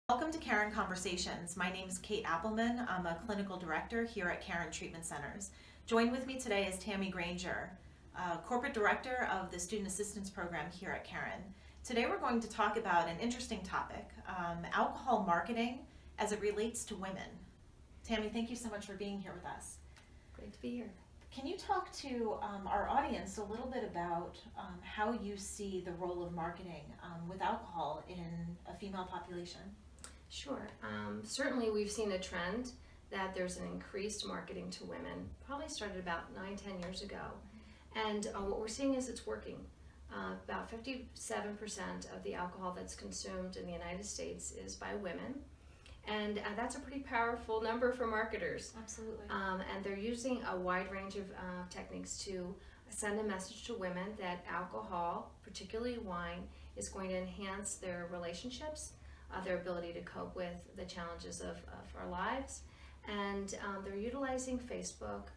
Welcome to Caron Conversations. My name is Kate Appleman. I'm a clinical director here at Caron Treatment Centers. Joined with me today is Tammy Granger, corporate director of the Student Assistance Program here at Caron. Today we're going to talk about an interesting topic, alcohol marketing as it relates to women. Tammy, thank you so much for being here with us. Great to be here. Can you talk to our audience a little bit about how you see the role of marketing with alcohol in a female population? Sure. Certainly we've seen a trend that there's an increased marketing to women, probably started about 9-10 years ago. And what we're seeing is it's working. About 57% of the alcohol that's consumed in the United States is by women. And that's a pretty powerful number for marketers. Absolutely. And they're using a wide range of techniques to send a message to women that alcohol, particularly wine, is going to enhance their relationships, their ability to cope with the challenges of our lives. And they're utilizing Facebook,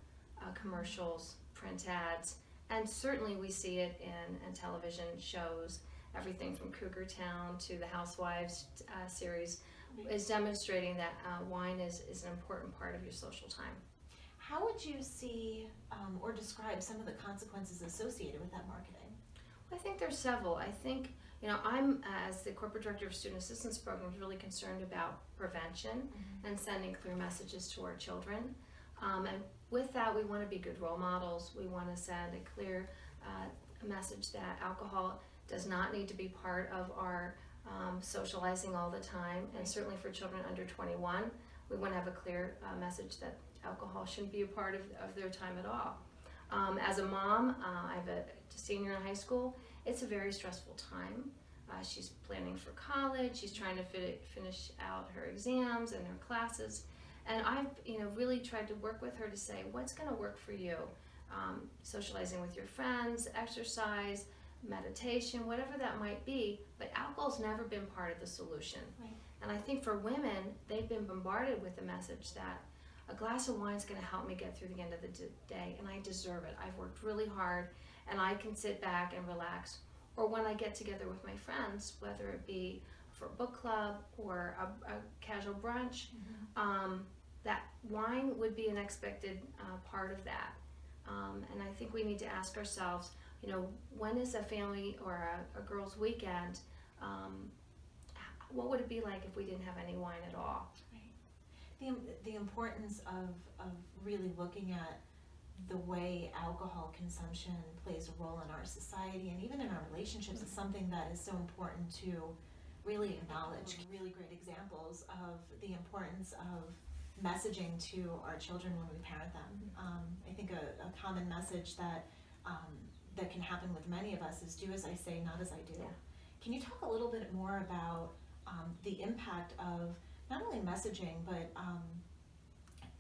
commercials, print ads, and certainly we see it in television shows. Everything from Cougar Town to the Housewives series is demonstrating that wine is an important part of your social time. How would you see or describe some of the consequences associated with that marketing? I think there's several. I think, I'm, as the corporate director of Student Assistance Programs, really concerned about prevention and sending clear messages to our children. And with that, we want to be good role models. We want to send a clear message that alcohol does not need to be part of our socializing all the time. And certainly for children under 21, we want to have a clear message that alcohol shouldn't be a part of their time at all. As a mom, I have a senior in high school. It's a very stressful time. She's planning for college. She's trying to finish out her exams and her classes. And I've really tried to work with her to say, what's going to work for you? Socializing with your friends, exercise, meditation, whatever that might be. But alcohol's never been part of the solution. Right. And I think for women, they've been bombarded with the message that a glass of wine is going to help me get through the end of the day, and I deserve it. I've worked really hard, and I can sit back and relax. Or when I get together with my friends, whether it be for a book club or a casual brunch, that wine would be an expected part of that. And I think we need to ask ourselves, when is a family or a girls' weekend, what would it be like if we didn't have any wine at all? The importance of really looking at the way alcohol consumption plays a role in our society and even in our relationships is something that is so important to really acknowledge. Really great examples of the importance of messaging to our children when we parent them. I think a common message that can happen with many of us is do as I say, not as I do. Yeah. Can you talk a little bit more about the impact of not only messaging, but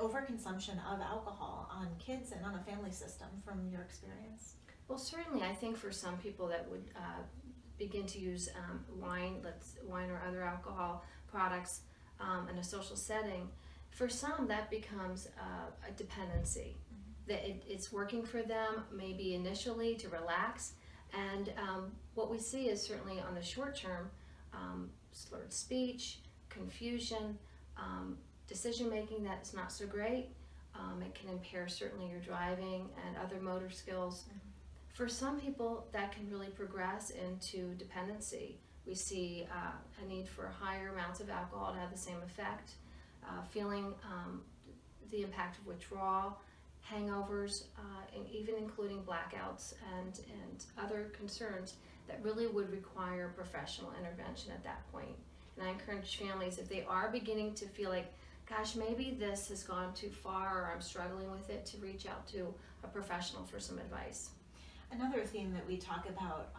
overconsumption of alcohol on kids and on a family system from your experience? Well, certainly, I think for some people that would begin to use wine or other alcohol products in a social setting, for some that becomes a dependency. That it's working for them, maybe initially to relax, and what we see is certainly on the short term, slurred speech, confusion, decision making that is not so great. It can impair certainly your driving and other motor skills. For some people, that can really progress into dependency. We see a need for higher amounts of alcohol to have the same effect, feeling the impact of withdrawal, hangovers, and even including blackouts and other concerns that really would require professional intervention at that point. And I encourage families, if they are beginning to feel like, gosh, maybe this has gone too far or I'm struggling with it, to reach out to a professional for some advice. Another theme that we talk about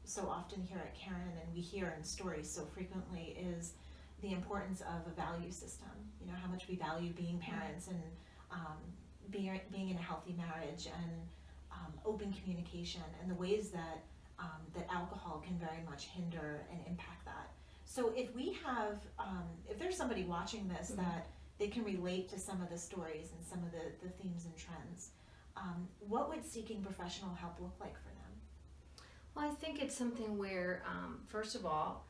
so often here at Caron, and we hear in stories so frequently, is the importance of a value system. How much we value being parents and being in a healthy marriage and open communication, and the ways that alcohol can very much hinder and impact that. So if there's somebody watching this that they can relate to some of the stories and some of the themes and trends, what would seeking professional help look like for them? Well, I think it's something where, first of all,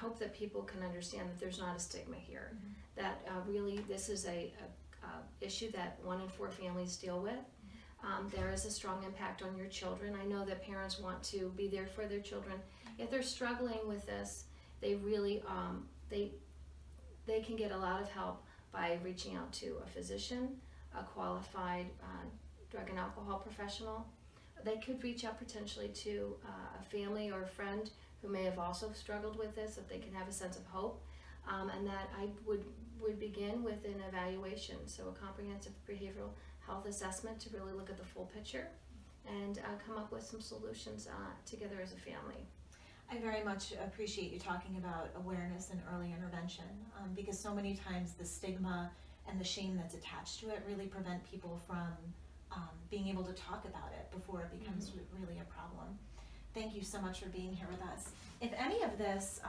hope that people can understand that there's not a stigma here, that really this is a issue that 1 in 4 families deal with. There is a strong impact on your children. I know that parents want to be there for their children. If they're struggling with this, they really they can get a lot of help by reaching out to a physician, a qualified drug and alcohol professional. They could reach out potentially to a family or a friend who may have also struggled with this, if they can have a sense of hope. And that I would begin with an evaluation, so a comprehensive behavioral health assessment to really look at the full picture and come up with some solutions together as a family. I very much appreciate you talking about awareness and early intervention, because so many times the stigma and the shame that's attached to it really prevent people from being able to talk about it before it becomes really a problem. Thank you so much for being here with us. If any of this,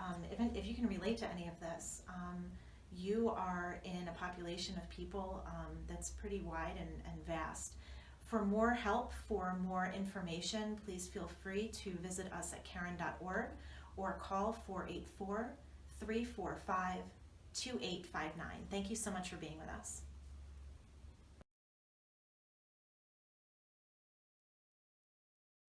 if you can relate to any of this, you are in a population of people that's pretty wide and vast. For more help, for more information, please feel free to visit us at caron.org or call 484-345-2859. Thank you so much for being with us.